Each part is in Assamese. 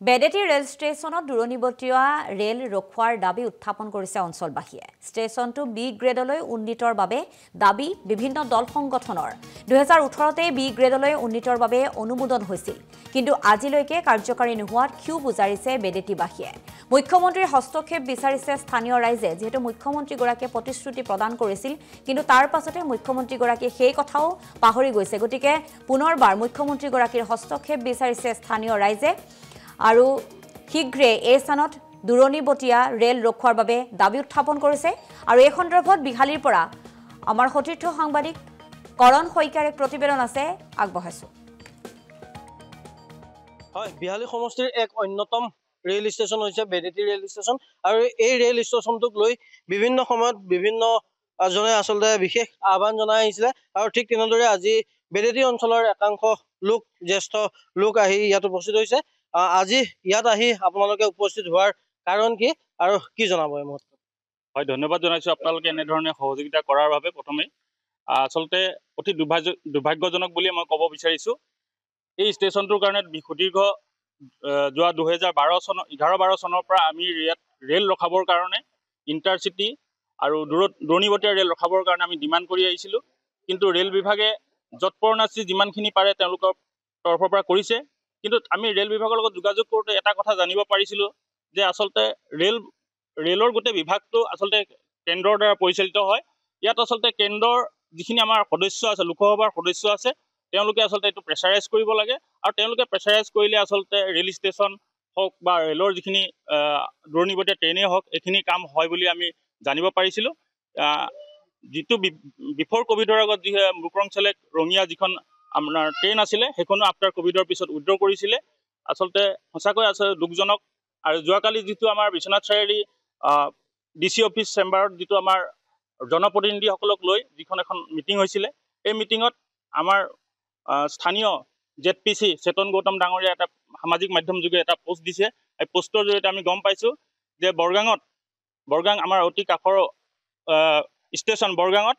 বেডেটি ৰেল ষ্টেচনত দূৰণিবতীয়া ৰেল ৰখোৱাৰ দাবী উত্থাপন কৰিছে অঞ্চলবাসীয়ে। ষ্টেচনটো বি গ্ৰেডলৈ উন্নীতৰ বাবে দাবী বিভিন্ন দল সংগঠনৰ। 2018তে বি গ্ৰেডলৈ উন্নীতৰ বাবে অনুমোদন হৈছিল, কিন্তু আজিলৈকে কাৰ্যকাৰী নোহোৱাত ক্ষোভ উজাৰিছে বেডেটিবাসীয়ে। মুখ্যমন্ত্ৰীৰ হস্তক্ষেপ বিচাৰিছে স্থানীয় ৰাইজে, যিহেতু মুখ্যমন্ত্ৰীগৰাকীয়ে প্ৰতিশ্ৰুতি প্ৰদান কৰিছিল, কিন্তু তাৰ পাছতে মুখ্যমন্ত্ৰীগৰাকীয়ে সেই কথাও পাহৰি গৈছে। গতিকে পুনৰবাৰ মুখ্যমন্ত্ৰীগৰাকীৰ হস্তক্ষেপ বিচাৰিছে স্থানীয় ৰাইজে আৰু শীঘ্ৰে এই স্থানত দূৰণিবতীয়া ৰেল ৰখোৱাৰ বাবে দাবী উত্থাপন কৰিছে। আৰু এই সন্দৰ্ভত বিহালীৰ পৰা আমাৰ সতীৰ্থ সাংবাদিক কৰণ শইকীয়াৰ এক প্ৰতিবেদন আছে, আগবঢ়াইছো। হয়, বিহালী সমষ্টিৰ এক অন্যতম ৰেল ষ্টেচন হৈছে বেডেটি ৰেল ষ্টেচন, আৰু এই ৰেল ষ্টেচনটোক লৈ বিভিন্ন সময়ত বিভিন্ন জনে আচলতে বিশেষ আহ্বান জনাই আহিছিলে। আৰু ঠিক তেনেদৰে আজি বেডেটি অঞ্চলৰ একাংশ লোক, জ্যেষ্ঠ লোক আহি ইয়াত উপস্থিত হৈছে। আজি ইয়াত আহি আপোনালোকে উপস্থিত হোৱাৰ কাৰণ কি আৰু কি জনাব এই মুহূৰ্তত? হয়, ধন্যবাদ জনাইছোঁ আপোনালোকে এনেধৰণে সহযোগিতা কৰাৰ বাবে। প্ৰথমে আচলতে অতি দুৰ্ভাগ্যজনক বুলি মই ক'ব বিচাৰিছোঁ। এই ষ্টেচনটোৰ কাৰণে সুদীৰ্ঘ যোৱা 2011-12 চনৰ পৰা আমি ইয়াত ৰেল ৰখাবৰ কাৰণে ইণ্টাৰচিটি আৰু দূৰণিবতীয়া ৰেল ৰখাবৰ কাৰণে আমি ডিমাণ্ড কৰি আহিছিলোঁ। কিন্তু ৰেল বিভাগে যৎপৰোনাস্তি যিমানখিনি পাৰে তেওঁলোকৰ তৰফৰ পৰা কৰিছে। কিন্তু আমি ৰেল বিভাগৰ লগত যোগাযোগ কৰোঁতে এটা কথা জানিব পাৰিছিলোঁ যে আচলতে ৰেলৰ গোটেই বিভাগটো আচলতে কেন্দ্ৰৰ দ্বাৰা পৰিচালিত হয়। ইয়াত আচলতে কেন্দ্ৰৰ যিখিনি আমাৰ সদস্য আছে, লোকসভাৰ সদস্য আছে, তেওঁলোকে আচলতে এইটো প্ৰেছাৰাইজ কৰিব লাগে। আৰু তেওঁলোকে প্ৰেছাৰাইজ কৰিলে আচলতে ৰেল ষ্টেচন হওক বা ৰেলৰ যিখিনি দূৰণিবতীয়া ট্ৰেইনেই হওক, এইখিনি কাম হয় বুলি আমি জানিব পাৰিছিলোঁ। যিটো বিফৰ ক'ভিডৰ আগত যি মুকৰংচেলেক ৰঙিয়া যিখন আপোনাৰ ট্ৰেইন আছিলে, সেইখনো আফটাৰ ক'ভিডৰ পিছত উইড্ৰ কৰিছিলে। আচলতে সঁচাকৈ আছে দুখজনক। আৰু যোৱাকালি যিটো আমাৰ বিশ্বনাথ চাৰিআলি DC অফিচ চেম্বাৰত যিটো আমাৰ জনপ্ৰতিনিধিসকলক লৈ যিখন এখন মিটিং হৈছিলে, এই মিটিঙত আমাৰ স্থানীয় ZPC চেতন গৌতম ডাঙৰীয়া এটা সামাজিক মাধ্যম যোগে এটা পোষ্ট দিছে। এই পোষ্টৰ জৰিয়তে আমি গম পাইছোঁ যে বৰগাং আমাৰ অতি কাষৰ ষ্টেচন বৰগাঙত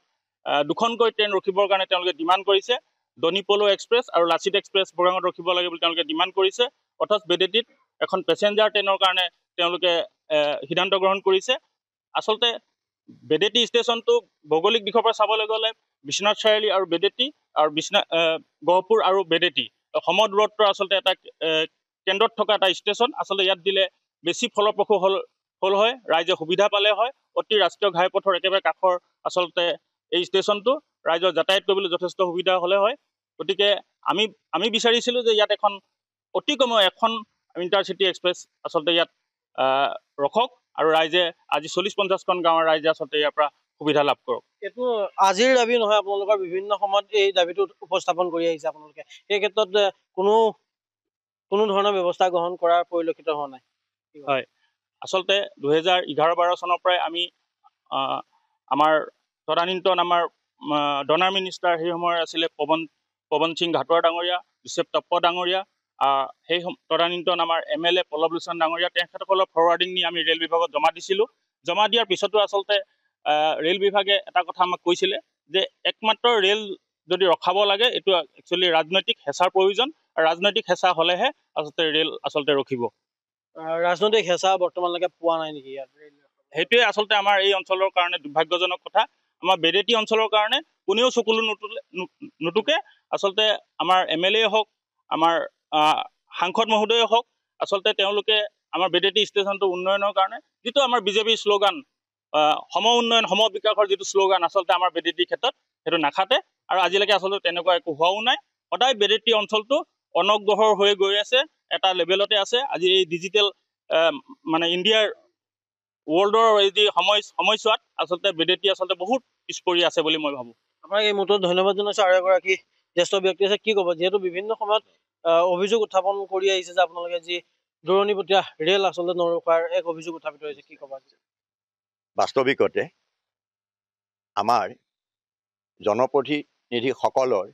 দুখনকৈ ট্ৰেইন ৰখিবৰ কাৰণে তেওঁলোকে ডিমাণ্ড কৰিছে। দনিপলো এক্সপ্ৰেছ আৰু লাচিত এক্সপ্ৰেছ বৰগাঙত ৰখিব লাগে বুলি তেওঁলোকে ডিমাণ্ড কৰিছে। অথচ বেডেটিত এখন পেচেঞ্জাৰ ট্ৰেইনৰ কাৰণে তেওঁলোকে সিদ্ধান্ত গ্ৰহণ কৰিছে। আচলতে বেডেটি ষ্টেচনটো ভৌগোলিক দিশৰ পৰা চাবলৈ গ'লে বিশ্বনাথ চাৰিআলি আৰু বেডেটি আৰু গহপুৰ আৰু বেডেটি সমদূৰত্বৰ আচলতে এটা কেন্দ্ৰত থকা এটা ষ্টেচন। আচলতে ইয়াত দিলে বেছি ফলপ্ৰসূ হ'ল হয়, ৰাইজে সুবিধা পালে হয়। অতি ৰাষ্ট্ৰীয় ঘাইপথৰ একেবাৰে কাষৰ আচলতে এই ষ্টেচনটো ৰাইজৰ যাতায়াত কৰিবলৈ যথেষ্ট সুবিধা হ'লে হয়। গতিকে আমি বিচাৰিছিলোঁ যে ইয়াত অতি কমেও এখন ইণ্টাৰচিটি এক্সপ্ৰেছ আচলতে ইয়াত ৰখক আৰু ৰাইজে আজি 40-50খন গাঁৱৰ ৰাইজে আচলতে ইয়াৰ পৰা সুবিধা লাভ কৰক। এইটো আজিৰ দাবী নহয়, আপোনালোকৰ বিভিন্ন সময়ত এই দাবীটো উপস্থাপন কৰি আহিছে আপোনালোকে। এই ক্ষেত্ৰত কোনো ধৰণৰ ব্যৱস্থা গ্ৰহণ কৰাৰ পৰিলক্ষিত হোৱা নাই। হয়, আচলতে 2011-12 চনৰ পৰাই আমি আমাৰ তদানীন্তন আমাৰ ডনাৰ মিনিষ্টাৰ সেই সময়ৰ আছিলে পৱন সিং ঘাটোৱাৰ ডাঙৰীয়া, জোচেফ টপ্প ডাঙৰীয়া, সেই তদানীন্তন আমাৰ MLA পল্লৱ লোচন ডাঙৰীয়া, তেখেতসকলৰ ফৰৱাৰ্ডিং নি আমি ৰেল বিভাগত জমা দিছিলোঁ। জমা দিয়াৰ পিছতো আচলতে ৰেল বিভাগে এটা কথা আমাক কৈছিলে যে একমাত্ৰ ৰেল যদি ৰখাব লাগে, এইটো একচুৱেলি ৰাজনৈতিক হেঁচাৰ প্ৰয়োজন, আৰু ৰাজনৈতিক হেঁচা হ'লেহে আচলতে ৰেল আচলতে ৰখিব। ৰাজনৈতিক হেঁচা বৰ্তমানলৈকে পোৱা নাই নেকি ইয়াত? সেইটোৱে আচলতে আমাৰ এই অঞ্চলৰ কাৰণে দুৰ্ভাগ্যজনক কথা। আমাৰ বেডেটি অঞ্চলৰ কাৰণে কোনেও চকুলো নুটুকে। আচলতে আমাৰ MLA হওক, আমাৰ সাংসদ মহোদয়ে হওক, আচলতে তেওঁলোকে আমাৰ বেডেটি ষ্টেচনটো উন্নয়নৰ কাৰণে যিটো আমাৰ বিজেপিৰ শ্লোগান সম উন্নয়ন সম বিকাশৰ যিটো শ্লোগান, আচলতে আমাৰ বেডেটিৰ ক্ষেত্ৰত সেইটো নাখাতে। আৰু আজিলৈকে আচলতে তেনেকুৱা একো হোৱাও নাই। সদায় বেডেটি অঞ্চলটো অনগ্ৰসৰ হৈ গৈ আছে, এটা লেভেলতে আছে। আজি এই ডিজিটেল মানে ইণ্ডিয়াৰ ৱৰ্ল্ডৰ এই যি সময়ছোৱাত আচলতে বেডেটি আচলতে বহুত পিছ পৰি আছে বুলি মই ভাবোঁ। আপোনাক এই মুহূৰ্তত ধন্যবাদ জনাইছোঁ। আৰু এগৰাকী জ্যেষ্ঠ ব্যক্তি আছে, কি ক'ব? যিহেতু বিভিন্ন সময়ত অভিযোগ উত্থাপন কৰি আহিছে যে আপোনালোকে যি দূৰণিবতীয়া ৰেল আচলতে নৰখোৱাৰ এক অভিযোগ উত্থাপিত হৈছে, কি ক'ব? বাস্তৱিকতে আমাৰ জনপ্ৰতিনিধিসকলৰ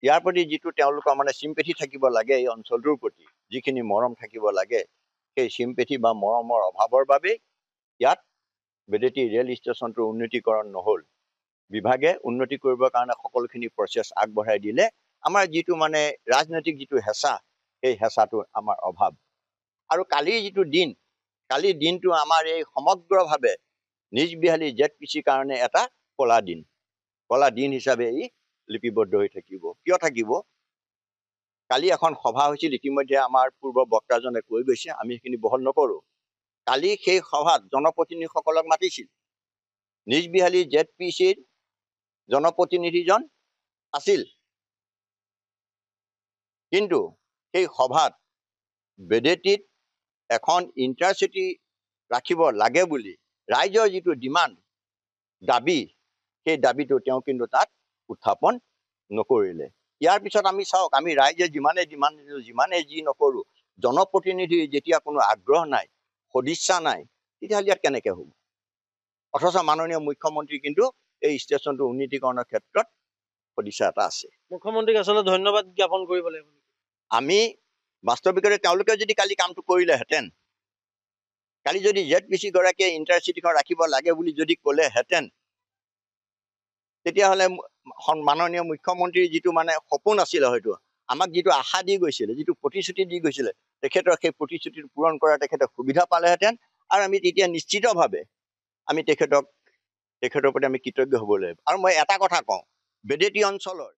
ইয়াৰ প্ৰতি যিটো তেওঁলোকৰ মানে চিম্পেথি থাকিব লাগে, এই অঞ্চলটোৰ প্ৰতি যিখিনি মৰম থাকিব লাগে, সেই চিম্পেথি বা মৰমৰ অভাৱৰ বাবেই ইয়াত বেডেটি ৰেল ষ্টেচনটোৰ উন্নতিকৰণ নহ'ল। বিভাগে উন্নতি কৰিবৰ কাৰণে সকলোখিনি প্ৰচেছ আগবঢ়াই দিলে। আমাৰ যিটো মানে ৰাজনৈতিক যিটো হেঁচা, সেই হেঁচাটো আমাৰ অভাৱ। আৰু কালিৰ যিটো দিন, কালিৰ দিনটো আমাৰ এই সমগ্ৰভাৱে নিজ বিহালী ZPCৰ কাৰণে এটা কলা দিন, কলা দিন হিচাপে ই লিপিবদ্ধ হৈ থাকিব। কিয় থাকিব? কালি এখন সভা হৈছিল, ইতিমধ্যে আমাৰ পূৰ্ব বক্তাজনে কৈ গৈছে, আমি সেইখিনি বহল নকৰোঁ। কালি সেই সভাত জনপ্ৰতিনিধিসকলক মাতিছিল। নিজ বিহালী ZPCৰ জনপ্ৰতিনিধিজন আছিল, কিন্তু সেই সভাত বেদেতিত এখন ইণ্টাৰচিটি ৰাখিব লাগে বুলি ৰাইজৰ যিটো ডিমাণ্ড, দাবী, সেই দাবীটো তেওঁ কিন্তু তাত উত্থাপন নকৰিলে। ইয়াৰ পিছত আমি চাওক, আমি ৰাইজে যিমানে যি নকৰোঁ, জনপ্ৰতিনিধিৰ যেতিয়া কোনো আগ্ৰহ নাই, সদিচ্ছা নাই, তেতিয়াহ'লে ইয়াত কেনেকৈ হ'ব? অথচ মাননীয় মুখ্যমন্ত্ৰী কিন্তু এই ষ্টেচনটো উন্নীতিকৰণৰ ক্ষেত্ৰত সদিচ্ছা এটা আছে। মুখ্যমন্ত্ৰীক আচলতে ধন্যবাদ জ্ঞাপন কৰিব লাগিব। আমি বাস্তৱিকতে তেওঁলোকে যদি কালি কামটো কৰিলেহেঁতেন, কালি যদি ZPC গৰাকীয়ে ইণ্টাৰচিটিখন ৰাখিব লাগে বুলি যদি ক'লেহেঁতেন, তেতিয়াহ'লে মাননীয় মুখ্যমন্ত্ৰীৰ যিটো সপোন আছিলে, হয়তো আমাক যিটো আশা দি গৈছিলে, যিটো প্ৰতিশ্ৰুতি দি গৈছিলে, তেখেতৰ সেই প্ৰতিশ্ৰুতিটো পূৰণ কৰাৰ তেখেতে সুবিধা পালেহেঁতেন। আৰু আমি তেতিয়া নিশ্চিতভাৱে আমি তেখেতৰ প্ৰতি আমি কৃতজ্ঞ হ'ব লাগিব। আৰু মই এটা কথা কওঁ, বেদেতি অঞ্চলৰ